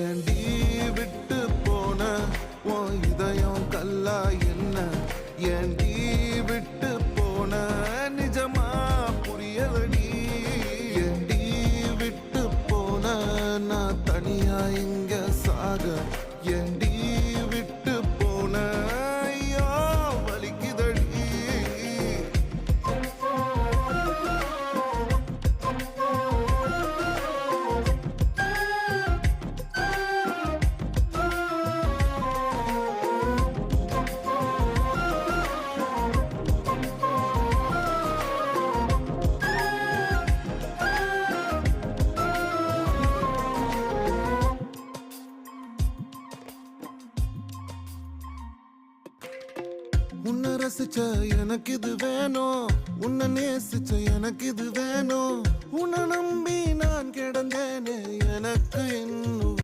ஏண்டி விட்டு போன உன் இதயம் கல்லா என்ன ஏண்டி விட்டு போன நிஜமா புரியலடி ஏண்டி விட்டு போன நான் தனியா இங்க சாக ஏண்டி விட்டு போன ஐயோ வலிக்குதடி உன்னை ரசிச்ச எனக்கு இது வேணும் உன்னை நேசிச்ச எனக்கு இது வேணும் உன்னை நம்பி நான் கிடந்தேனே எனக்கு இன்னும்